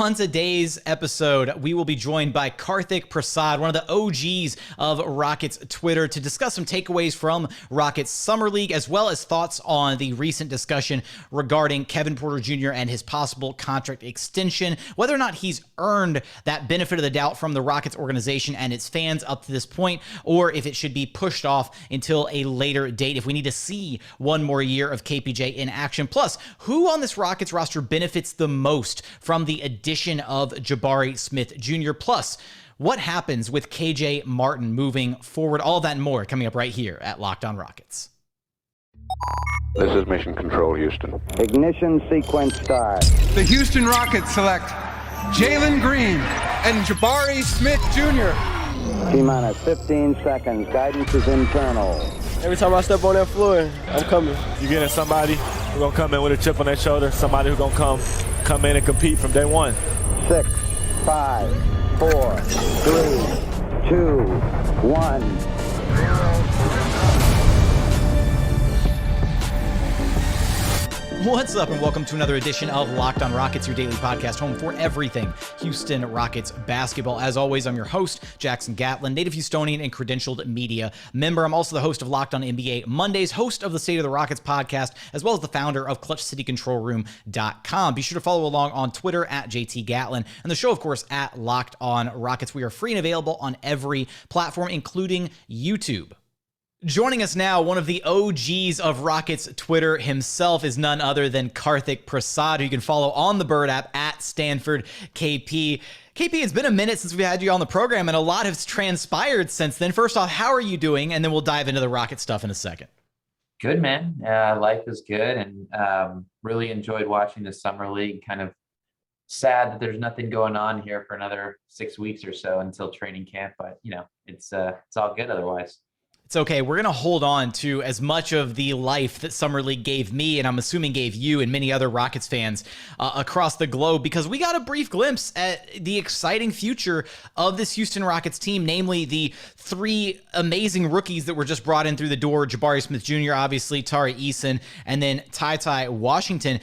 On today's episode, we will be joined by Karthik Prasad, one of the OGs of Rockets Twitter, to discuss some takeaways from Rockets Summer League, as well as thoughts on the recent discussion regarding Kevin Porter Jr. and his possible contract extension, whether or not he's earned that benefit of the doubt from the Rockets organization and its fans up to this point, or if it should be pushed off until a later date, if we need to see one more year of KPJ in action. Plus, who on this Rockets roster benefits the most from the addition of Jabari Smith Jr.? Plus, what happens with KJ Martin moving forward? All that and more coming up right here at Locked On Rockets. This is Mission Control, Houston. Ignition sequence start. The Houston Rockets select Jalen Green and Jabari Smith Jr. T-minus 15 seconds. Guidance is internal. Every time I step on that floor, I'm coming. You're getting somebody who's going to come in with a chip on their shoulder, somebody who's going to come in and compete from day one. 6, 5, 4, 3, 2, 1. What's up, and welcome to another edition of Locked On Rockets, your daily podcast home for everything Houston Rockets basketball. As always, I'm your host, Jackson Gatlin, native Houstonian and credentialed media member. I'm also the host of Locked On NBA Mondays, host of the State of the Rockets podcast, as well as the founder of ClutchCityControlRoom.com. Be sure to follow along on Twitter at JT Gatlin, and the show, of course, at Locked On Rockets. We are free and available on every platform, including YouTube. Joining us now, one of the OGs of Rockets Twitter himself is none other than Karthik Prasad, who you can follow on the Bird app at Stanford KP. KP, it's been a minute since we had you on the program, and a lot has transpired since then. First off, how are you doing? And then we'll dive into the Rocket stuff in a second. Good, man. Life is good, and really enjoyed watching the Summer League. Kind of sad that there's nothing going on here for another 6 weeks or so until training camp, but it's all good otherwise. It's okay. We're going to hold on to as much of the life that Summer League gave me, and I'm assuming gave you and many other Rockets fans across the globe, because we got a brief glimpse at the exciting future of this Houston Rockets team, namely the three amazing rookies that were just brought in through the door: Jabari Smith Jr., obviously, Tari Eason, and then Ty Washington.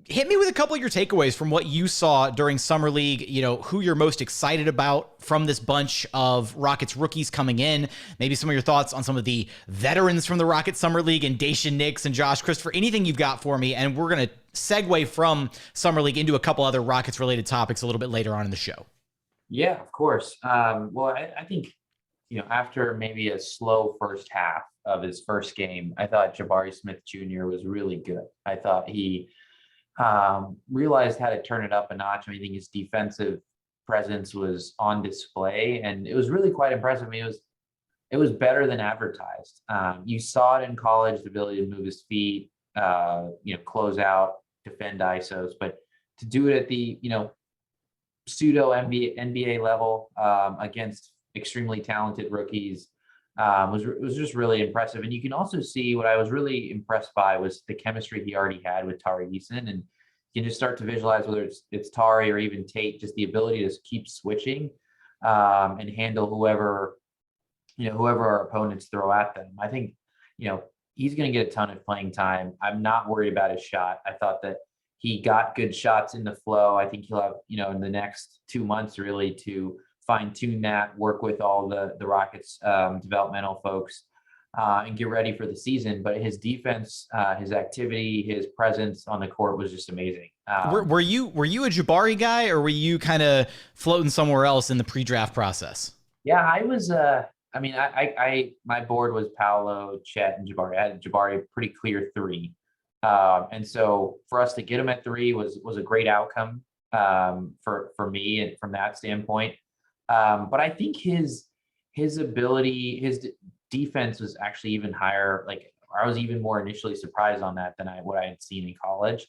Hit me with a couple of your takeaways from what you saw during Summer League, who you're most excited about from this bunch of Rockets rookies coming in, maybe some of your thoughts on some of the veterans from the Rockets Summer League and Dacian Nix and Josh Christopher, anything you've got for me. And we're going to segue from Summer League into a couple other Rockets related topics a little bit later on in the show. Yeah, of course. Well, I think, after maybe a slow first half of his first game, I thought Jabari Smith Jr. was really good. I thought he realized how to turn it up a notch. I think his defensive presence was on display, and it was really quite impressive. I mean, it was better than advertised. You saw it in college, the ability to move his feet, close out, defend ISOs, but to do it at the pseudo NBA level against extremely talented rookies was just really impressive. And you can also see what I was really impressed by was the chemistry he already had with Tari Eason, and you can just start to visualize whether it's Tari or even Tate, just the ability to keep switching and handle whoever our opponents throw at them. I think he's going to get a ton of playing time. I'm not worried about his shot. I thought that he got good shots in the flow. I think he'll have in the next 2 months really to fine-tune that, work with all the Rockets developmental folks and get ready for the season. But his defense, his activity, his presence on the court was just amazing. Were you a Jabari guy, or were you kind of floating somewhere else in the pre-draft process? Yeah, I was. My board was Paolo, Chet, and Jabari. I had Jabari a pretty clear 3. And so for us to get him at 3 was a great outcome for me, and from that standpoint. But I think his ability, his defense was actually even higher. Like, I was even more initially surprised on that than what I had seen in college,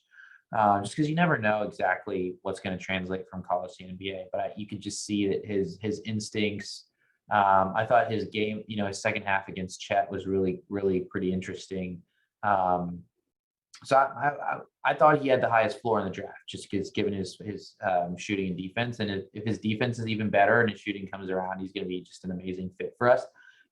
just because you never know exactly what's going to translate from college to NBA. But you could just see that his instincts. I thought his game, his second half against Chet was really, really pretty interesting. So I thought he had the highest floor in the draft, just because given his shooting and defense. And if his defense is even better and his shooting comes around, he's going to be just an amazing fit for us.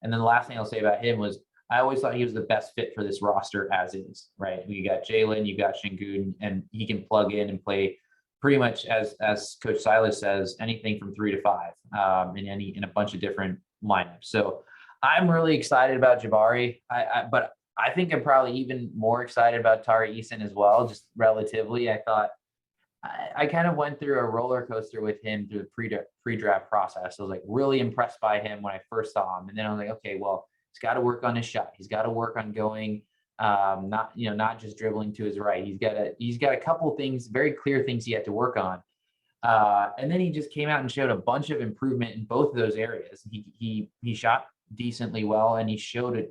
And then the last thing I'll say about him was I always thought he was the best fit for this roster as is, right? You got Jalen, you got Sengun, and he can plug in and play pretty much as Coach Silas says, anything from 3 to 5 in a bunch of different lineups. So I'm really excited about Jabari. But I think I'm probably even more excited about Tari Eason as well. Just relatively, I thought I kind of went through a roller coaster with him through the pre-draft process. I was like really impressed by him when I first saw him, and then I was like, okay, well, he's got to work on his shot. He's got to work on going, not just dribbling to his right. He's got a couple things, very clear things he had to work on. And then he just came out and showed a bunch of improvement in both of those areas. He shot decently well, and he showed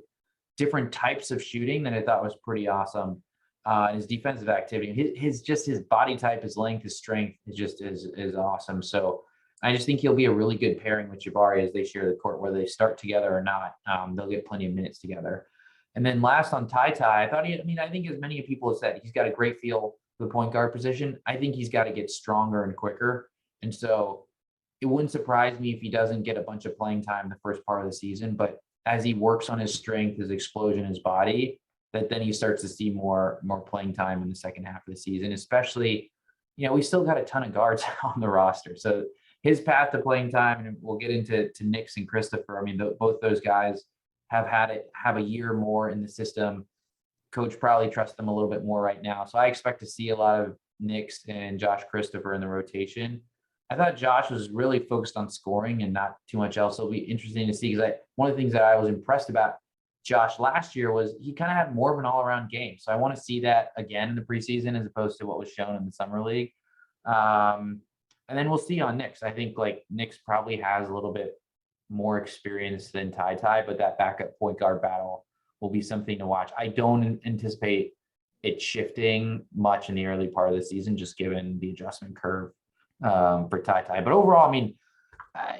different types of shooting that I thought was pretty awesome. His defensive activity, his body type, his length, his strength is awesome. So I just think he'll be a really good pairing with Jabari as they share the court, whether they start together or not. They'll get plenty of minutes together. And then last on Ty, I think as many people have said, he's got a great feel for the point guard position. I think he's got to get stronger and quicker. And so it wouldn't surprise me if he doesn't get a bunch of playing time the first part of the season, but as he works on his strength, his explosion, his body, that then he starts to see more playing time in the second half of the season, especially, we still got a ton of guards on the roster. So his path to playing time, and we'll get into Nix and Christopher. I mean, both those guys have a year more in the system. Coach probably trusts them a little bit more right now. So I expect to see a lot of Nix and Josh Christopher in the rotation. I thought Josh was really focused on scoring and not too much else. It'll be interesting to see, because one of the things that I was impressed about Josh last year was he kind of had more of an all-around game. So I want to see that again in the preseason as opposed to what was shown in the summer league. And then we'll see on Nix. I think Nix probably has a little bit more experience than Ty, but that backup point guard battle will be something to watch. I don't anticipate it shifting much in the early part of the season, just given the adjustment curve for Ty. But overall, I mean,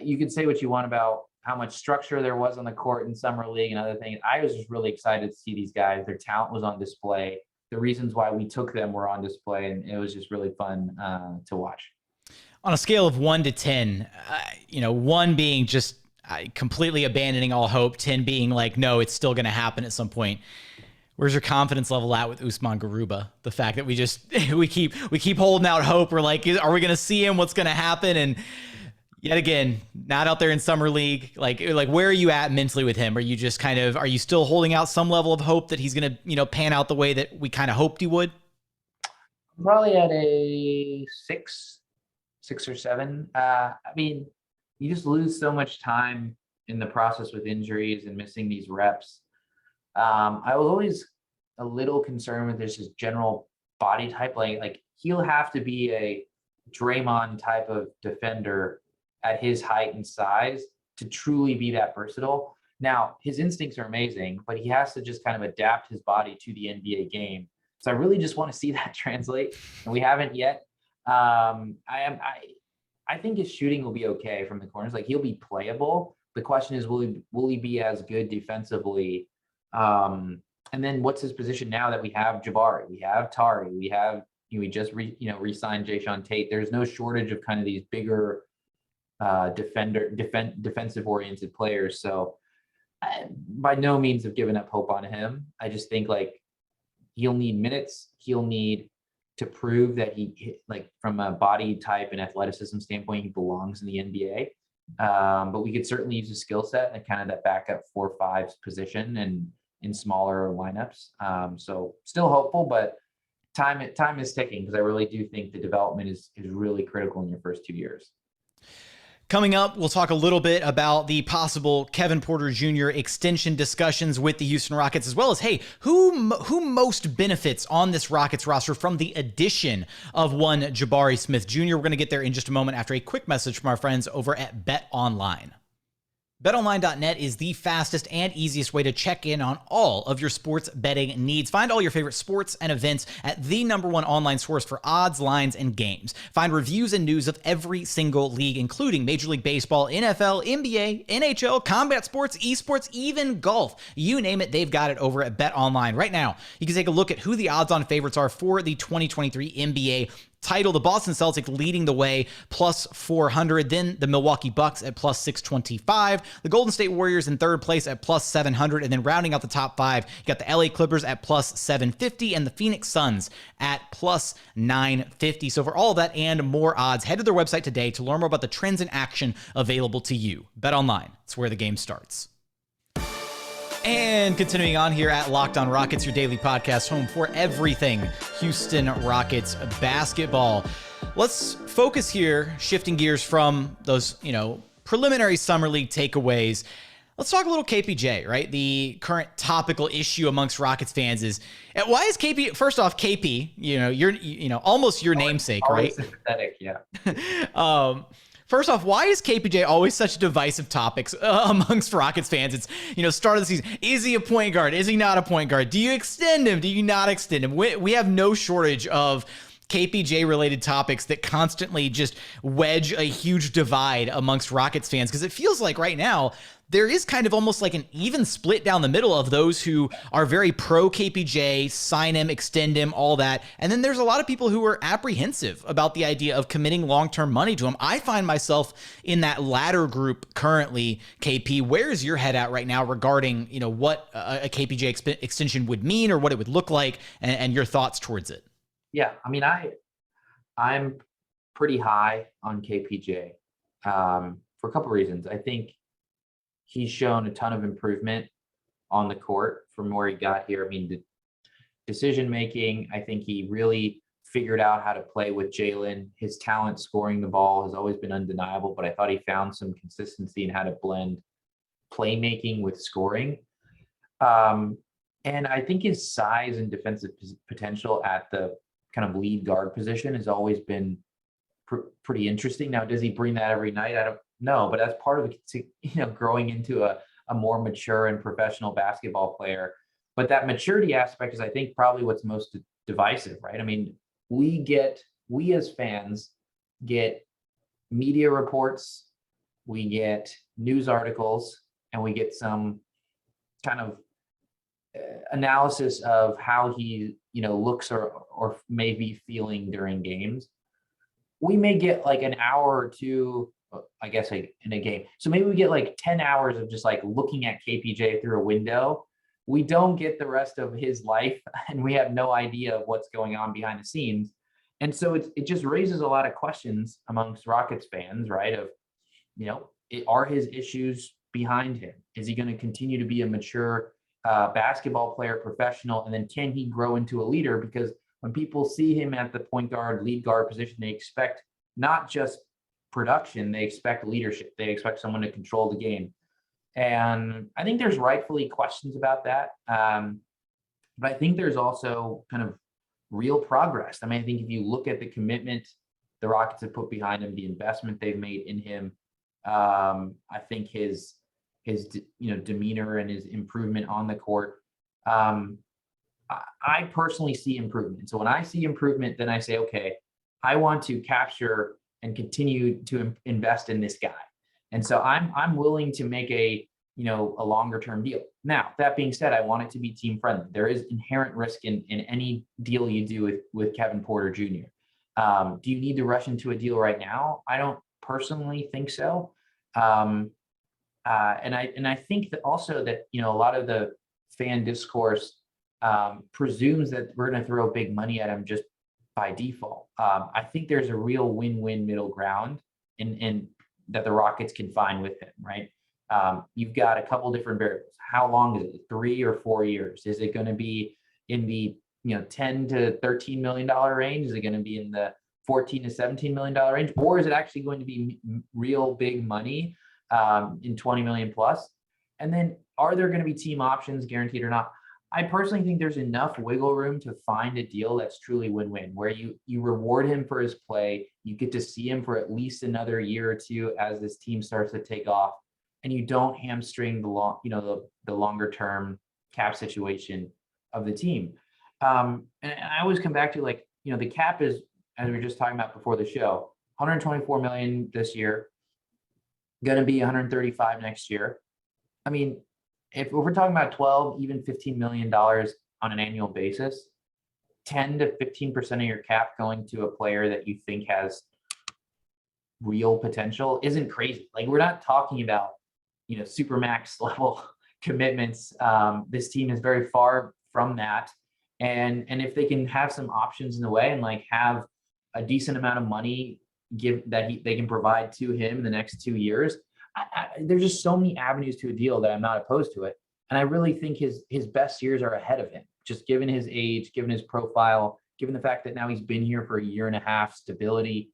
you can say what you want about how much structure there was on the court in summer league and other things. I was just really excited to see these guys. Their talent was on display. The reasons why we took them were on display, and it was just really fun to watch. On a scale of 1 to 10, 1 being just completely abandoning all hope, 10 being like, no, it's still going to happen at some point. Where's your confidence level at with Usman Garuba? The fact that we keep holding out hope. We're like, are we going to see him? What's going to happen? And yet again, not out there in summer league. Like where are you at mentally with him? Are you just are you still holding out some level of hope that he's going to, pan out the way that we kind of hoped he would? Probably at a 6 or 7. I mean, you just lose so much time in the process with injuries and missing these reps. I was always a little concerned with his general body type. Like he'll have to be a Draymond type of defender at his height and size to truly be that versatile. Now, his instincts are amazing, but he has to just kind of adapt his body to the NBA game. So I really just want to see that translate, and we haven't yet. I think his shooting will be okay from the corners. Like he'll be playable. The question is, will he be as good defensively? And then what's his position now that we have Jabari, we have Tari, we just re-signed Jae'Sean Tate. There's no shortage of kind of these bigger defensive oriented players. So by no means have given up hope on him. I just think he'll need minutes. He'll need to prove that from a body type and athleticism standpoint, he belongs in the NBA. But we could certainly use his skill set and kind of that backup 4-5 position and in smaller lineups. So still hopeful, but time is ticking, because I really do think the development is really critical in your first 2 years. Coming up, we'll talk a little bit about the possible Kevin Porter Jr. extension discussions with the Houston Rockets, as well as, hey, who most benefits on this Rockets roster from the addition of one Jabari Smith Jr. We're going to get there in just a moment after a quick message from our friends over at BetOnline. BetOnline.net is the fastest and easiest way to check in on all of your sports betting needs. Find all your favorite sports and events at the #1 online source for odds, lines, and games. Find reviews and news of every single league, including Major League Baseball, NFL, NBA, NHL, combat sports, esports, even golf. You name it, they've got it over at BetOnline. Right now, you can take a look at who the odds-on favorites are for the 2023 NBA title. The Boston Celtics leading the way, plus 400. Then the Milwaukee Bucks at plus 625. The Golden State Warriors in third place at plus 700. And then rounding out the top five, you got the LA Clippers at plus 750 and the Phoenix Suns at plus 950. So for all of that and more odds, head to their website today to learn more about the trends in action available to you. BetOnline, it's where the game starts. And continuing on here at Locked On Rockets, your daily podcast home for everything Houston Rockets basketball. Let's focus here, shifting gears from those, preliminary summer league takeaways. Let's talk a little KPJ, right? The current topical issue amongst Rockets fans is why is KP? First off, KP, you're almost your namesake, right? Sympathetic, yeah. First off, why is KPJ always such a divisive topic amongst Rockets fans? It's, start of the season. Is he a point guard? Is he not a point guard? Do you extend him? Do you not extend him? We have no shortage of KPJ related topics that constantly just wedge a huge divide amongst Rockets fans, because it feels like right now there is kind of almost like an even split down the middle of those who are very pro KPJ, sign him, extend him, all that. And then there's a lot of people who are apprehensive about the idea of committing long-term money to him. I find myself in that latter group currently. KP, where's your head at right now regarding, what a KPJ extension would mean or what it would look like, and your thoughts towards it? Yeah, I mean, I'm pretty high on KPJ for a couple of reasons. I think he's shown a ton of improvement on the court from where he got here. I mean, the decision making, I think he really figured out how to play with Jalen. His talent scoring the ball has always been undeniable, but I thought he found some consistency in how to blend playmaking with scoring. And I think his size and defensive potential at the kind of lead guard position has always been pretty interesting. Now, does he bring that every night? I don't know, but that's part of it, growing into a more mature and professional basketball player. But that maturity aspect is, I think, probably what's most divisive, right? I mean, we as fans get media reports, we get news articles, and we get some kind of analysis of how he, looks or may be feeling during games. We may get like an hour or two, I guess, like in a game. So maybe we get like 10 hours of just like looking at KPJ through a window. We don't get the rest of his life, and we have no idea of what's going on behind the scenes. And so it just raises a lot of questions amongst Rockets fans, right? Of, are his issues behind him? Is he going to continue to be a mature basketball player, professional? And then can he grow into a leader? Because when people see him at the point guard, lead guard position, they expect not just production, they expect leadership. They expect someone to control the game. And I think there's rightfully questions about that. But I think there's also kind of real progress. I mean, I think if you look at the commitment the Rockets have put behind him, the investment they've made in him, I think his demeanor and his improvement on the court, I personally see improvement. So when I see improvement, then I say, okay, I want to capture and continue to invest in this guy. And so I'm willing to make a longer term deal. Now, that being said, I want it to be team friendly. There is inherent risk in any deal you do with Kevin Porter Jr. Do you need to rush into a deal right now? I don't personally think so. And I think that also that, a lot of the fan discourse presumes that we're going to throw big money at him just by default. I think there's a real win-win middle ground in that the Rockets can find with him, right? You've got a couple different variables. How long is it? 3 or 4 years? Is it going to be in the $10 to $13 million range? Is it going to be in the $14 to $17 million range? Or is it actually going to be real big money in 20 million plus? And then are there going to be team options guaranteed or not? I personally think there's enough wiggle room to find a deal that's truly win-win, where you reward him for his play, you get to see him for at least another year or two as this team starts to take off, and you don't hamstring the longer term cap situation of the team. And I always come back to the cap is, as we were just talking about before the show, 124 million this year, going to be 135 next year. I mean, if we're talking about 12, even $15 million on an annual basis, 10 to 15% of your cap going to a player that you think has real potential isn't crazy. Like, we're not talking about, supermax level commitments. This team is very far from that. And if they can have some options in the way and like have a decent amount of money they can provide to him in the next 2 years, there's just so many avenues to a deal that I'm not opposed to it. And I really think his best years are ahead of him, just given his age, given his profile, given the fact that now he's been here for a year and a half, stability.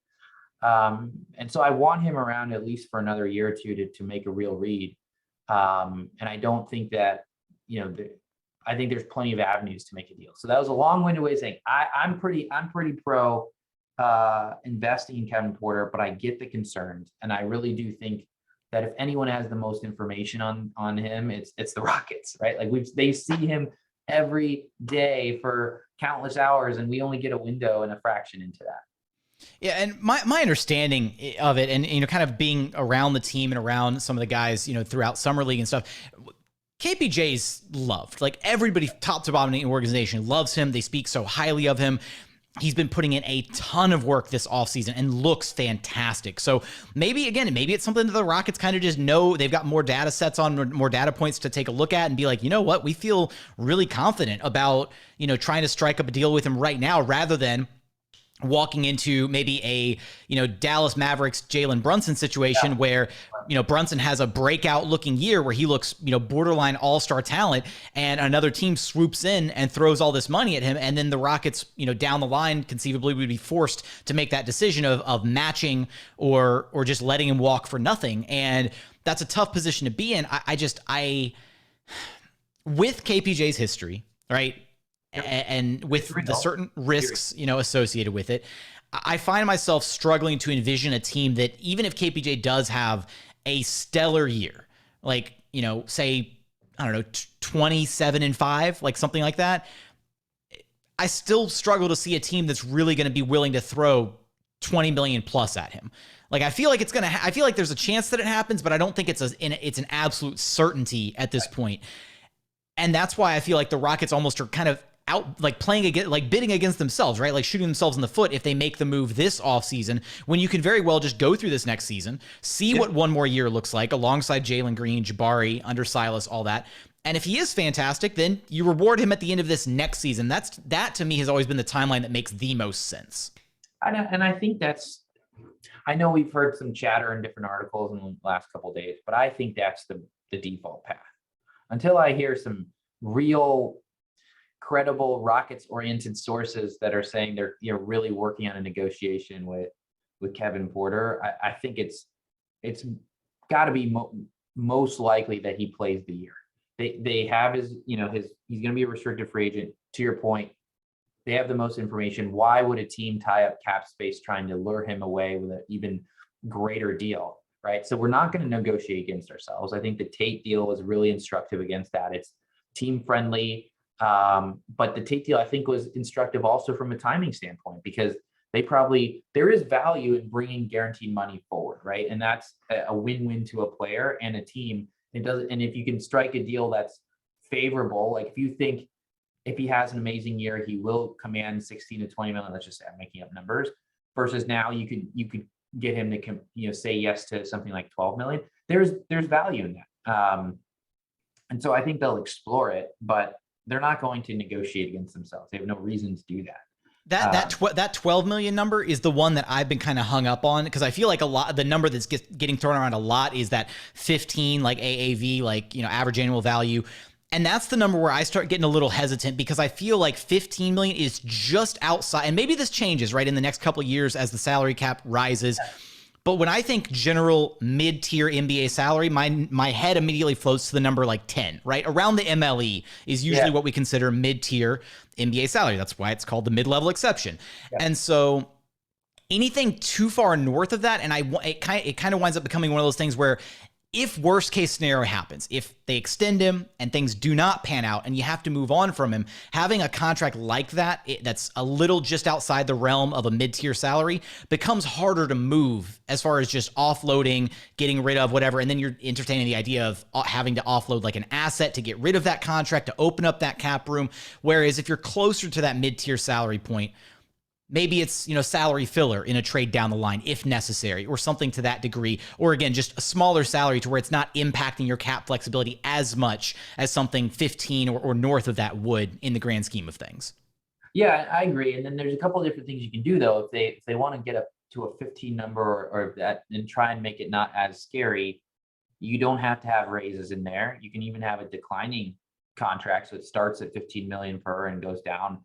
And so I want him around at least for another year or two to make a real read. And I don't think that, I think there's plenty of avenues to make a deal. So that was a long-winded way of saying I'm pretty pro investing in Kevin Porter, but I get the concerns. And I really do think that if anyone has the most information on him, it's the Rockets, right? Like they see him every day for countless hours, and we only get a window and a fraction into that. Yeah, and my understanding of it, and kind of being around the team and around some of the guys, throughout summer league and stuff, KPJ's loved. Like, everybody top to bottom in the organization loves him. They speak so highly of him. He's been putting in a ton of work this offseason and looks fantastic. So maybe it's something that the Rockets kind of just know. They've got more data sets on, more data points to take a look at and be like, you know what, we feel really confident about, trying to strike up a deal with him right now, rather than walking into maybe a, Dallas Mavericks Jalen Brunson situation where, Brunson has a breakout looking year where he looks, borderline all-star talent, and another team swoops in and throws all this money at him. And then the Rockets, down the line conceivably would be forced to make that decision of matching or just letting him walk for nothing. And that's a tough position to be in. I with KPJ's history, right? And with the certain risks, associated with it, I find myself struggling to envision a team that, even if KPJ does have a stellar year, like, say, I don't know, 27-5, like something like that, I still struggle to see a team that's really going to be willing to throw 20 million plus at him. Like, I feel like it's going to, I feel like there's a chance that it happens, but I don't think it's an absolute certainty at this point. And that's why I feel like the Rockets almost are kind of out, like playing against, like bidding against themselves, right? Like shooting themselves in the foot if they make the move this offseason, when you can very well just go through this next season, see what one more year looks like alongside Jalen Green, Jabari, under Silas, all that. And if he is fantastic, then you reward him at the end of this next season. That to me has always been the timeline that makes the most sense. And I think I know we've heard some chatter in different articles in the last couple of days, but I think that's the default path. Until I hear some real credible Rockets-oriented sources that are saying they're really working on a negotiation with Kevin Porter, I think it's got to be most likely that he plays the year. They have his he's going to be a restricted free agent. To your point, they have the most information. Why would a team tie up cap space trying to lure him away with an even greater deal, right? So we're not going to negotiate against ourselves. I think the Tate deal was really instructive against that. It's team friendly. But the Tate deal, I think, was instructive also from a timing standpoint, because there is value in bringing guaranteed money forward, right? And that's a win-win to a player and a team. And if you can strike a deal that's favorable, like if you think if he has an amazing year, he will command 16 to 20 million, let's just say I'm making up numbers, versus now you could get him to say yes to something like 12 million. There's value in that. And so I think they'll explore it, but they're not going to negotiate against themselves. They have no reason to do that. That 12 million number is the one that I've been kind of hung up on, because I feel like a lot, the number that's getting thrown around a lot is that 15, like AAV, like, average annual value. And that's the number where I start getting a little hesitant, because I feel like 15 million is just outside, and maybe this changes, right, in the next couple of years as the salary cap rises. But when I think general mid-tier NBA salary, my head immediately floats to the number like 10, right? Around the MLE is usually what we consider mid-tier NBA salary. That's why it's called the mid-level exception. Yeah. And so anything too far north of that, and it kind of winds up becoming one of those things where if worst case scenario happens, if they extend him and things do not pan out and you have to move on from him, having a contract like that, that's a little just outside the realm of a mid-tier salary, becomes harder to move as far as just offloading, getting rid of whatever. And then you're entertaining the idea of having to offload like an asset to get rid of that contract, to open up that cap room. Whereas if you're closer to that mid-tier salary point, maybe it's, salary filler in a trade down the line if necessary, or something to that degree. Or again, just a smaller salary to where it's not impacting your cap flexibility as much as something 15 or north of that would in the grand scheme of things. Yeah, I agree. And then there's a couple of different things you can do though. If they want to get up to a 15 number or that and try and make it not as scary, you don't have to have raises in there. You can even have a declining contract. So it starts at 15 million per and goes down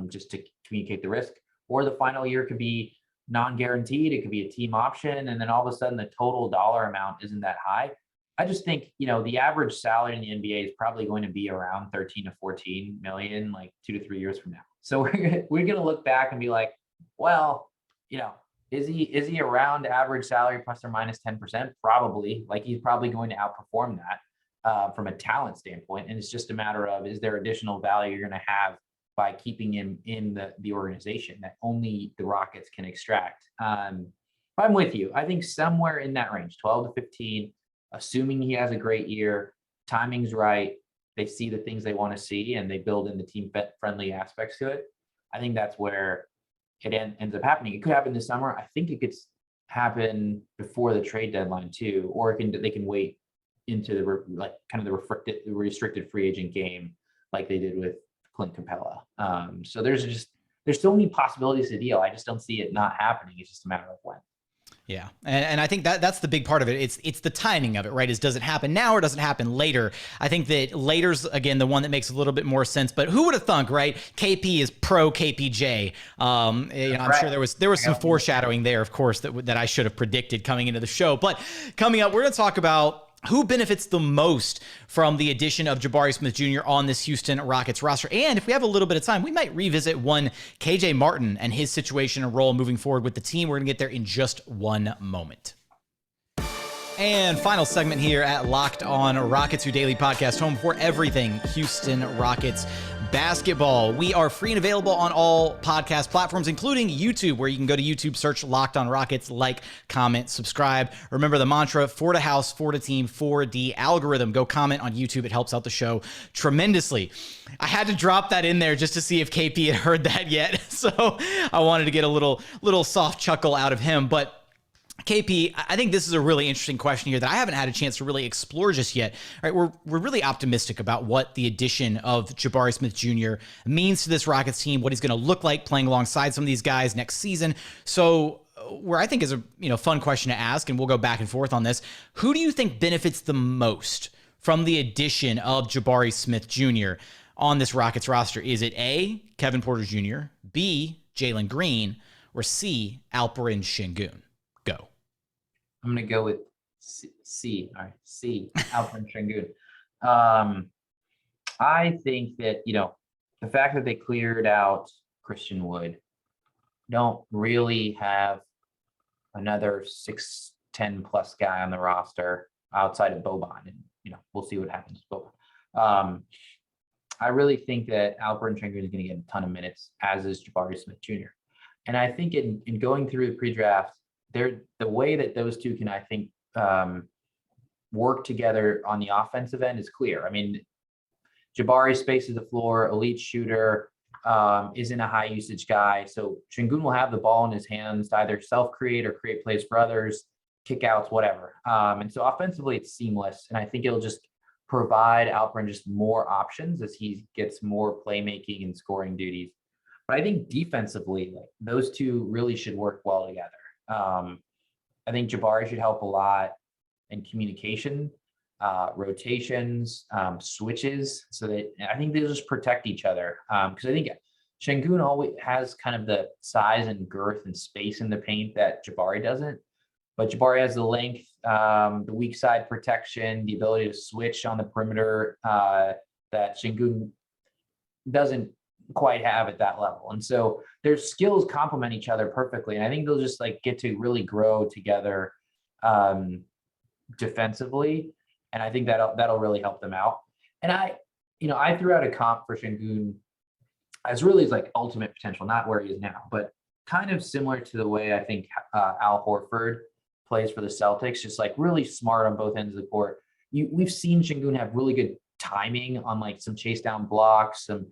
just to communicate the risk. Or the final year could be non-guaranteed. It could be a team option. And then all of a sudden the total dollar amount isn't that high. I just think, the average salary in the NBA is probably going to be around 13 to 14 million, like 2 to 3 years from now. So we're going to look back and be like, well, is he around average salary plus or minus 10%? Probably. Like he's probably going to outperform that from a talent standpoint. And it's just a matter of, is there additional value you're going to have by keeping him in the organization that only the Rockets can extract? I'm with you. I think somewhere in that range, 12 to 15, assuming he has a great year, timing's right, they see the things they want to see, and they build in the team-friendly aspects to it. I think that's where it ends up happening. It could happen this summer. I think it could happen before the trade deadline too, or they can wait into the restricted free agent game like they did with Clint Capella. So there's so many possibilities to the deal. I just don't see it not happening. It's just a matter of when. Yeah. And I think that's the big part of it. It's the timing of it, right? Does it happen now or does it happen later? I think that later's, again, the one that makes a little bit more sense, but who would have thunk, right? KP is pro KPJ. I'm sure there was some foreshadowing there, of course, that I should have predicted coming into the show. But coming up, we're going to talk about who benefits the most from the addition of Jabari Smith Jr. on this Houston Rockets roster. And if we have a little bit of time, we might revisit one KJ Martin and his situation and role moving forward with the team. We're going to get there in just one moment. And final segment here at Locked On Rockets, your daily podcast, home for everything Houston Rockets basketball. We are free and available on all podcast platforms, including YouTube, where you can go to YouTube, search Locked On Rockets, like, comment, subscribe. Remember the mantra, for the house, for the team, for the algorithm. Go comment on YouTube. It helps out the show tremendously. I had to drop that in there just to see if KP had heard that yet. So I wanted to get a little soft chuckle out of him. But KP, I think this is a really interesting question here that I haven't had a chance to really explore just yet. All right, we're really optimistic about what the addition of Jabari Smith Jr. means to this Rockets team, what he's going to look like playing alongside some of these guys next season. So where I think is a fun question to ask, and we'll go back and forth on this, who do you think benefits the most from the addition of Jabari Smith Jr. on this Rockets roster? Is it A, Kevin Porter Jr., B, Jalen Green, or C, Alperen Sengun? Go. I'm going to go with C. All right, C, Alperen Sengun. I think that, the fact that they cleared out Christian Wood, don't really have another 6'10 plus guy on the roster outside of Boban. And, we'll see what happens with Boban. I really think that Alperen Sengun is going to get a ton of minutes, as is Jabari Smith Jr. And I think in going through the pre-draft, the way that those two can, I think, work together on the offensive end is clear. I mean, Jabari spaces the floor, elite shooter, isn't a high usage guy. So Sengun will have the ball in his hands to either self-create or create plays for others, kickouts, whatever. And so offensively, it's seamless. And I think it'll just provide Alperen just more options as he gets more playmaking and scoring duties. But I think defensively, those two really should work well together. I think Jabari should help a lot in communication, rotations, switches, so that I think they'll just protect each other. Because I think Sengun always has kind of the size and girth and space in the paint that Jabari doesn't. But Jabari has the length, the weak side protection, the ability to switch on the perimeter that Sengun doesn't quite have at that level. And so their skills complement each other perfectly. And I think they'll just get to really grow together defensively, and I think that'll really help them out. And I threw out a comp for Sengun as really his like ultimate potential, not where he is now, but kind of similar to the way I think Al Horford plays for the Celtics, just like really smart on both ends of the court. We've seen Sengun have really good timing on like some chase down blocks, some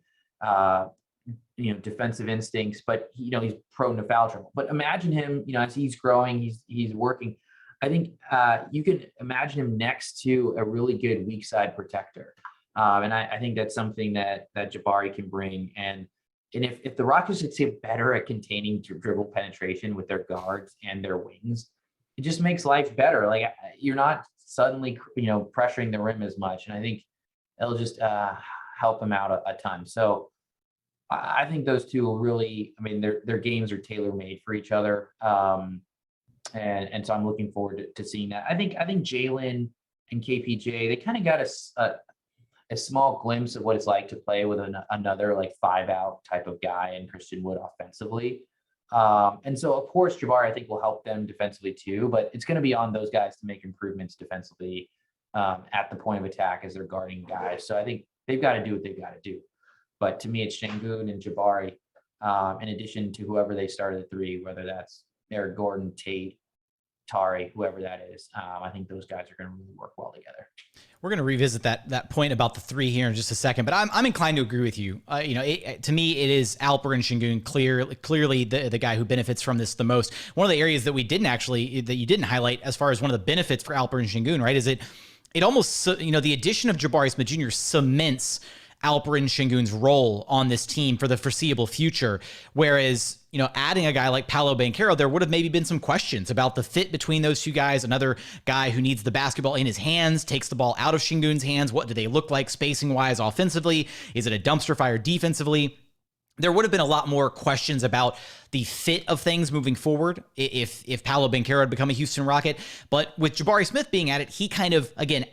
defensive instincts, but he's prone to foul trouble. But imagine him, as he's growing, he's working. I think you can imagine him next to a really good weak side protector. And I think that's something that Jabari can bring. And if the Rockets would get better at containing dribble penetration with their guards and their wings, it just makes life better. Like you're not suddenly, pressuring the rim as much. And I think it'll just help them out a ton. So I think those two will really, their games are tailor-made for each other. And so I'm looking forward to seeing that. I think Jalen and KPJ, they kind of got a small glimpse of what it's like to play with another like 5-out type of guy and Christian Wood offensively. And so of course Jabari I think will help them defensively too, but it's going to be on those guys to make improvements defensively at the point of attack as they're guarding guys. So I think they've got to do what they've got to do. But to me, it's Sengun and Jabari, in addition to whoever they started at 3, whether that's Eric Gordon, Tate, Tari, whoever that is. I think those guys are going to really work well together. We're going to revisit that point about the 3 here in just a second, but I'm inclined to agree with you. To me, it is Alperen Sengun clearly the guy who benefits from this the most. One of the areas that you didn't highlight as far as one of the benefits for Alperen Sengun, right, is it almost, the addition of Jabari Smith Jr. cements Alperen Sengun's role on this team for the foreseeable future. Whereas, adding a guy like Paolo Banchero, there would have maybe been some questions about the fit between those two guys. Another guy who needs the basketball in his hands, takes the ball out of Sengun's hands. What do they look like spacing wise offensively? Is it a dumpster fire defensively? There would have been a lot more questions about the fit of things moving forward if Paolo Banchero had become a Houston Rocket. But with Jabari Smith being at it, he kind of, again,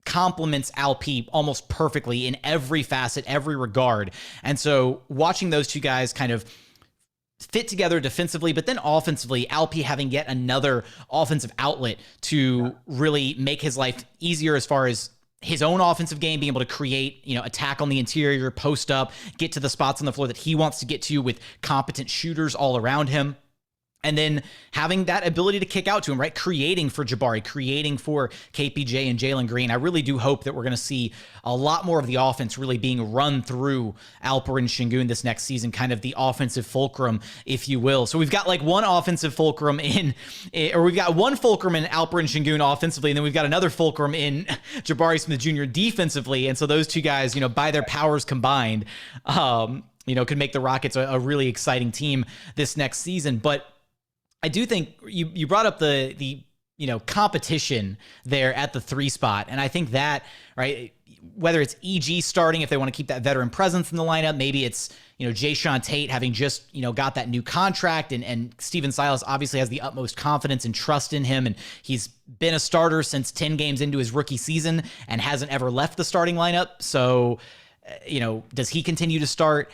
complements Alp almost perfectly in every facet, every regard. And so watching those two guys kind of fit together defensively, but then offensively, Alp having yet another offensive outlet to really make his life easier as far as his own offensive game, being able to create, attack on the interior, post up, get to the spots on the floor that he wants to get to with competent shooters all around him. And then having that ability to kick out to him, right? Creating for Jabari, creating for KPJ and Jalen Green. I really do hope that we're going to see a lot more of the offense really being run through Alperen Sengun this next season, kind of the offensive fulcrum, if you will. So we've got like one offensive fulcrum we've got one fulcrum in Alperen Sengun offensively, and then we've got another fulcrum in Jabari Smith Jr. defensively. And so those two guys, by their powers combined, could make the Rockets a really exciting team this next season. But I do think you brought up the competition there at the 3 spot. And I think that, right, whether it's EG starting, if they want to keep that veteran presence in the lineup, maybe it's, Jae'Sean Tate having just, got that new contract, and Steven Silas obviously has the utmost confidence and trust in him. And he's been a starter since 10 games into his rookie season and hasn't ever left the starting lineup. So, does he continue to start?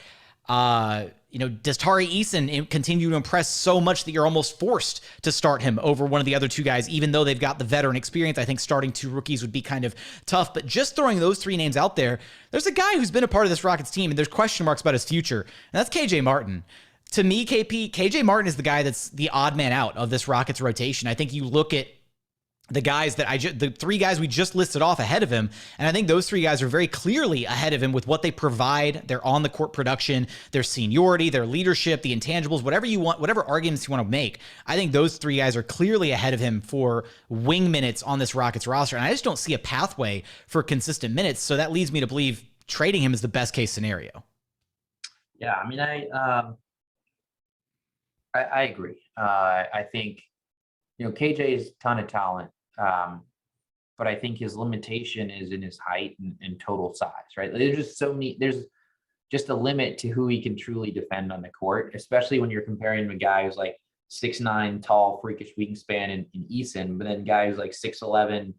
Does Tari Eason continue to impress so much that you're almost forced to start him over one of the other two guys, even though they've got the veteran experience? I think starting 2 rookies would be kind of tough, but just throwing those 3 names out there, there's a guy who's been a part of this Rockets team, and there's question marks about his future, and that's KJ Martin. To me, KJ Martin is the guy that's the odd man out of this Rockets rotation. I think you look at the guys the 3 guys we just listed off ahead of him, and I think those 3 guys are very clearly ahead of him with what they provide, their on the court production, their seniority, their leadership, the intangibles, whatever you want, whatever arguments you want to make. I think those 3 guys are clearly ahead of him for wing minutes on this Rockets roster, and I just don't see a pathway for consistent minutes. So that leads me to believe trading him is the best case scenario. Yeah, I agree. I think KJ is a ton of talent. But I think his limitation is in his height and total size, right? There's just there's just a limit to who he can truly defend on the court, especially when you're comparing a guy who's like 6'9", tall, freakish wingspan in Eason, but then guy who's like 6'11"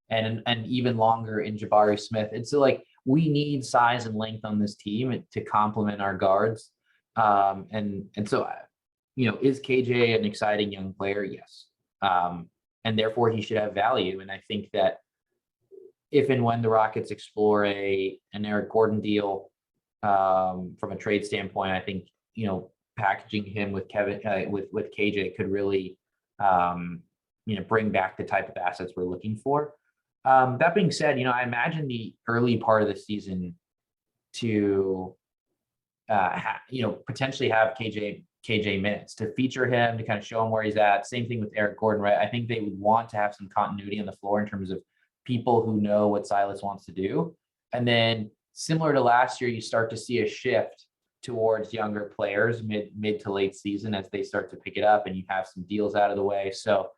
and even longer in Jabari Smith. And so like we need size and length on this team to complement our guards. And so, is KJ an exciting young player? Yes. and therefore he should have value. And I think that if and when the Rockets explore an Eric Gordon deal from a trade standpoint, I think, packaging him with with KJ could really, bring back the type of assets we're looking for. That being said, I imagine the early part of the season to, potentially have KJ minutes, to feature him, to kind of show him where he's at. Same thing with Eric Gordon, right? I think they would want to have some continuity on the floor in terms of people who know what Silas wants to do. And then similar to last year, you start to see a shift towards younger players mid to late season as they start to pick it up and you have some deals out of the way. So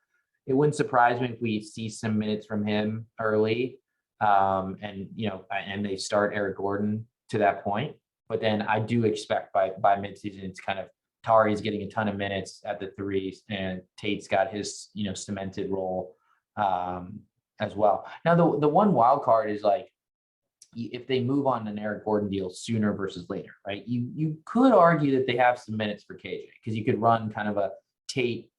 it wouldn't surprise me if we see some minutes from him early, and they start Eric Gordon to that point. But then I do expect by midseason, it's kind of Tari's getting a ton of minutes at the threes, and Tate's got his cemented role as well. Now the one wild card is like, if they move on an Eric Gordon deal sooner versus later, right? You could argue that they have some minutes for KJ, because you could run kind of a Tate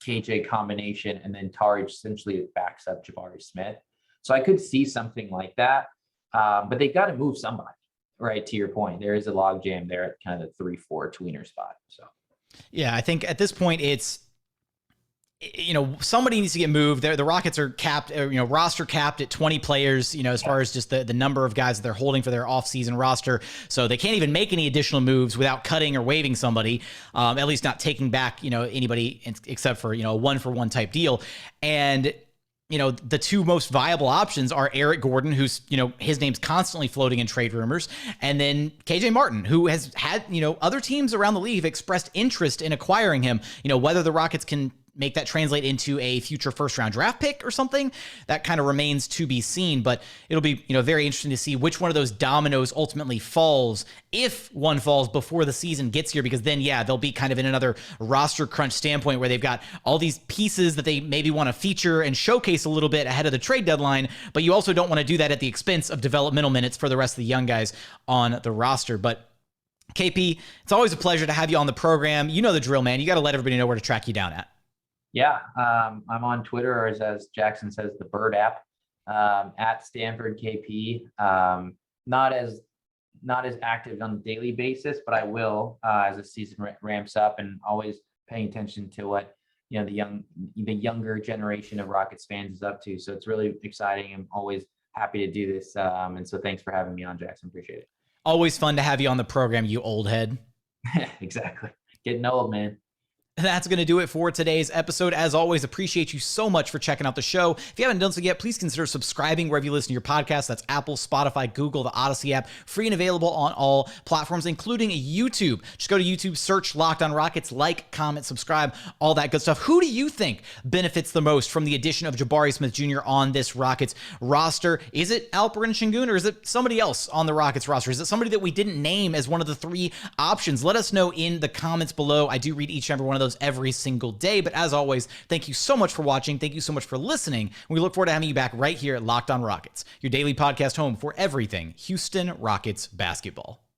KJ combination, and then Tari essentially backs up Jabari Smith. So I could see something like that, but they got to move somebody, right? To your point, there is a log jam there at kind of the 3-4 tweener spot. So yeah, I think at this point it's, somebody needs to get moved. The Rockets are capped, roster capped at 20 players, as far as just the number of guys that they're holding for their offseason roster. So they can't even make any additional moves without cutting or waiving somebody, at least not taking back, anybody except for, a 1-for-1 type deal. And, the two most viable options are Eric Gordon, who's, his name's constantly floating in trade rumors, and then KJ Martin, who has had, other teams around the league have expressed interest in acquiring him. Whether the Rockets can make that translate into a future first-round draft pick or something, that kind of remains to be seen. But it'll be, very interesting to see which one of those dominoes ultimately falls, if one falls before the season gets here, because then, they'll be kind of in another roster crunch standpoint where they've got all these pieces that they maybe want to feature and showcase a little bit ahead of the trade deadline, but you also don't want to do that at the expense of developmental minutes for the rest of the young guys on the roster. But KP, it's always a pleasure to have you on the program. You know the drill, man. You got to let everybody know where to track you down at. Yeah, I'm on Twitter, or as Jackson says, the Bird app, at Stanford KP. Not as active on a daily basis, but I will as the season ramps up, and always paying attention to what the younger generation of Rockets fans is up to. So it's really exciting. I'm always happy to do this, and so thanks for having me on, Jackson. Appreciate it. Always fun to have you on the program, you old head. Exactly, getting old, man. That's going to do it for today's episode. As always, appreciate you so much for checking out the show. If you haven't done so yet, please consider subscribing wherever you listen to your podcast. That's Apple, Spotify, Google, the Odyssey app, free and available on all platforms, including YouTube. Just go to YouTube, search Locked On Rockets, like, comment, subscribe, all that good stuff. Who do you think benefits the most from the addition of Jabari Smith Jr. on this Rockets roster? Is it Alperen Sengun, or is it somebody else on the Rockets roster? Is it somebody that we didn't name as one of the three options? Let us know in the comments below. I do read each and every one of those every single day. But as always, thank you so much for watching. Thank you so much for listening. We look forward to having you back right here at Locked On Rockets, your daily podcast home for everything Houston Rockets basketball.